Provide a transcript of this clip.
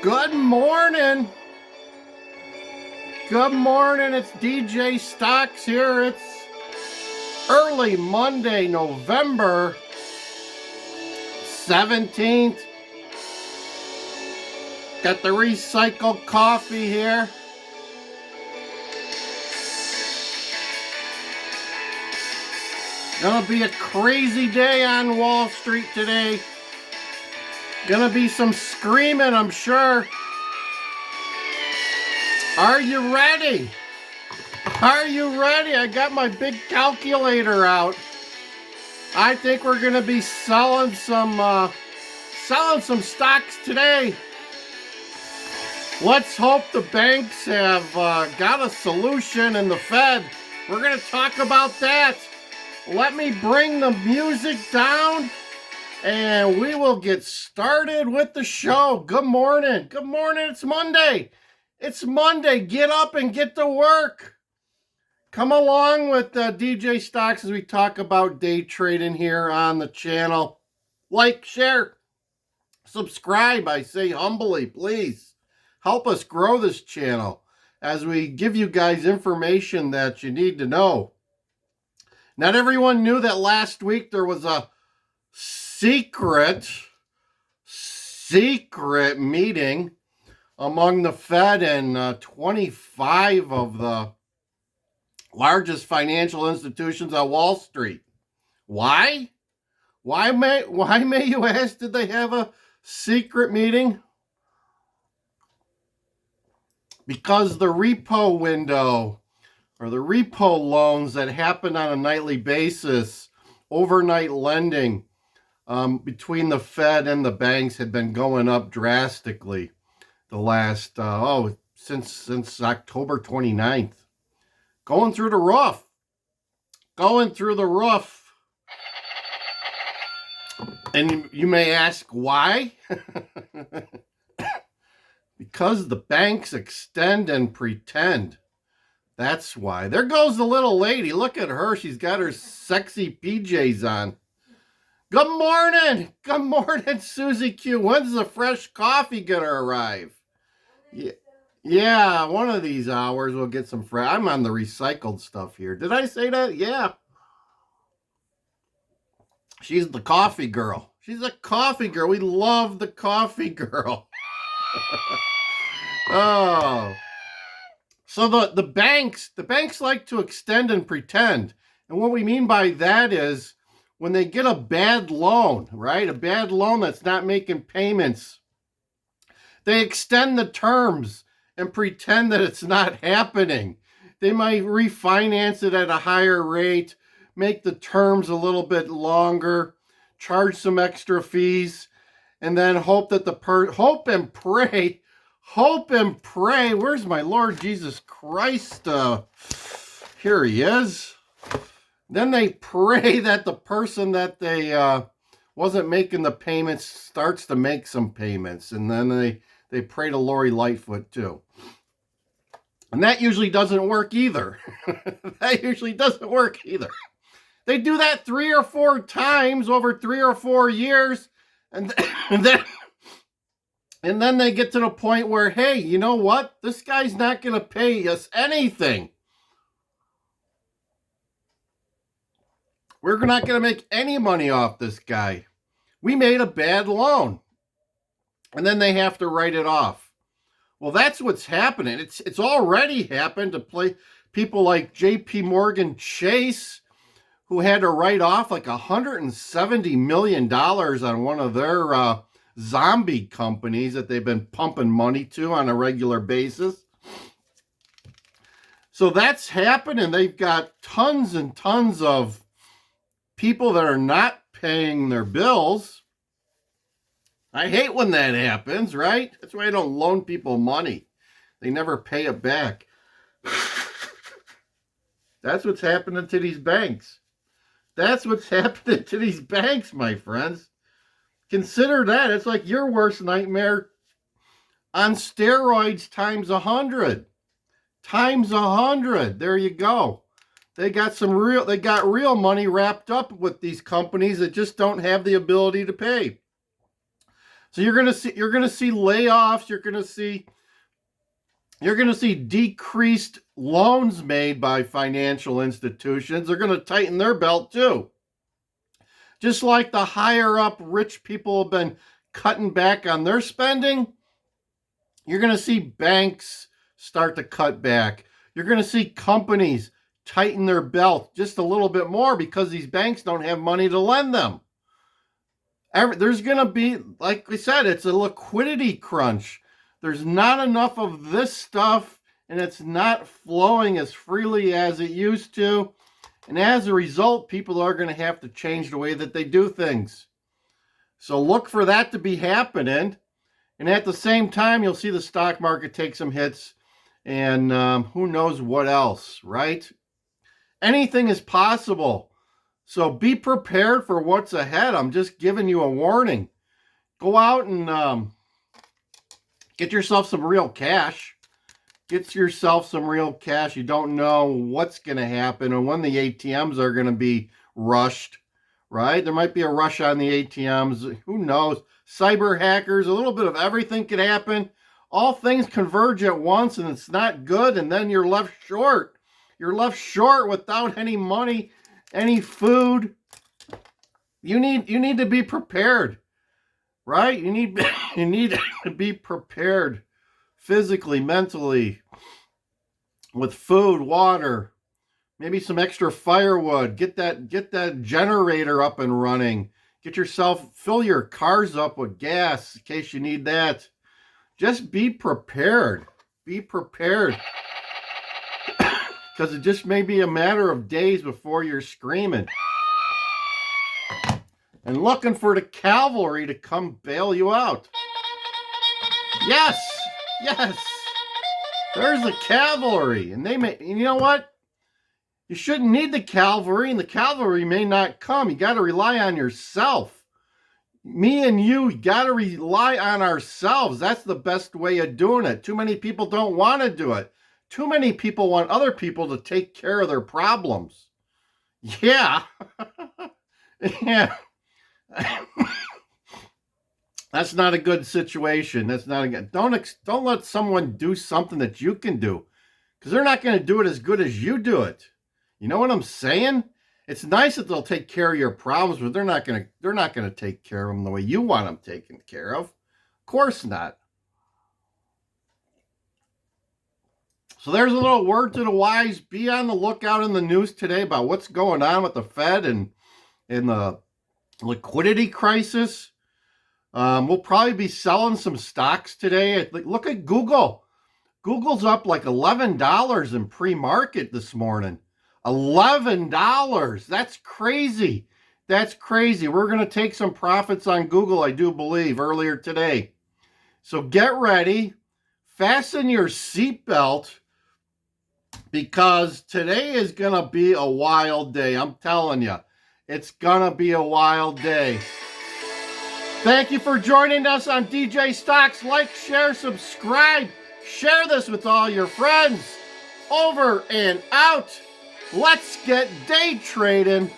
Good morning. Good morning. It's DJ Stocks here. It's early Monday, November 17th. Got the recycled coffee here. Gonna be a crazy day on Wall Street today. Gonna be some screaming, I'm sure. Are you ready? Are you ready? I got my big calculator out. I think we're gonna be selling some stocks today. Let's hope the banks have got a solution in the Fed. We're gonna talk about that. Let me bring the music down and we will get started with the show. Good morning. Good morning. It's Monday. It's Monday. Get up and get to work. Come along with DJ Stocks as we talk about day trading here on the channel. Like, share, subscribe, I say humbly, please. Help us grow this channel as we give you guys information that you need to know. Not everyone knew that last week there was a secret meeting among the Fed and 25 of the largest financial institutions on Wall Street. Why? Why may you ask, did they have a secret meeting? Because the repo window or the repo loans that happen on a nightly basis, overnight lending between the Fed and the banks had been going up drastically the last, since October 29th. Going through the roof. Going through the roof. And you may ask why? Because the banks extend and pretend. That's why. There goes the little lady. Look at her. She's got her sexy PJs on. Good morning. Good morning, Susie Q. When's the fresh coffee going to arrive? Yeah, one of these hours we'll get some fresh. I'm on the recycled stuff here. Did I say that? Yeah. She's the coffee girl. She's a coffee girl. We love the coffee girl. Oh. So the banks like to extend and pretend. And what we mean by that is when they get a bad loan, right? A bad loan that's not making payments. They extend the terms and pretend that it's not happening. They might refinance it at a higher rate, make the terms a little bit longer, charge some extra fees, and then hope that hope and pray. Where's my Lord Jesus Christ? Here he is. Then they pray that the person that they wasn't making the payments starts to make some payments, and then they pray to Lori Lightfoot too. And that usually doesn't work either. They do that 3 or 4 times over 3 or 4 years, and then they get to the point where, hey, you know what? This guy's not going to pay us anything. We're not going to make any money off this guy. We made a bad loan. And then they have to write it off. Well, that's what's happening. It's already happened to people like JP Morgan Chase, who had to write off like $170 million on one of their zombie companies that they've been pumping money to on a regular basis. So that's happening. They've got tons and tons of people that are not paying their bills. I hate when that happens, right? That's why I don't loan people money. They never pay it back. That's what's happening to these banks. That's what's happening to these banks, my friends. Consider that. It's like your worst nightmare on steroids times 100. Times 100. There you go. They got real money wrapped up with these companies that just don't have the ability to pay. So you're gonna see layoffs. You're gonna see decreased loans made by financial institutions. They're gonna tighten their belt too. Just like the higher up rich people have been cutting back on their spending, you're going to see banks start to cut back. You're going to see companies tighten their belt just a little bit more because these banks don't have money to lend them. There's going to be, like we said, it's a liquidity crunch. There's not enough of this stuff, and it's not flowing as freely as it used to. And as a result, people are going to have to change the way that they do things. So look for that to be happening. And at the same time, you'll see the stock market take some hits, and who knows what else, right? Anything is possible. So be prepared for what's ahead. I'm just giving you a warning. Go out and get yourself some real cash. Get yourself some real cash. You don't know what's going to happen and when the ATMs are going to be rushed, right? There might be a rush on the ATMs. Who knows? Cyber hackers, a little bit of everything could happen. All things converge at once, and it's not good, and then you're left short. You're left short without any money, any food. You need to be prepared, right? You need to be prepared. Physically, mentally, with food, water, maybe some extra firewood. Get that generator up and running. Fill your cars up with gas in case you need that. Just be prepared. Be prepared. Because it just may be a matter of days before you're screaming and looking for the cavalry to come bail you out. Yes! Yes, there's the cavalry, and you know what? You shouldn't need the cavalry, and the cavalry may not come. You got to rely on yourself. Me and you got to rely on ourselves. That's the best way of doing it. Too many people don't want to do it. Too many people want other people to take care of their problems. Yeah. Yeah. That's not a good situation. That's not a good. Don't let someone do something that you can do, because they're not going to do it as good as you do it. You know what I'm saying? It's nice that they'll take care of your problems, but they're not going to take care of them the way you want them taken care of. Of course not. So there's a little word to the wise. Be on the lookout in the news today about what's going on with the Fed and the liquidity crisis. We'll probably be selling some stocks today. Look at Google. Google's up like $11 in pre-market this morning. $11. That's crazy. That's crazy. We're going to take some profits on Google, I do believe, earlier today. So get ready. Fasten your seatbelt, because today is going to be a wild day. I'm telling you. It's going to be a wild day. Thank you for joining us on DJ Stocks. Like, share, subscribe. Share this with all your friends. Over and out. Let's get day trading.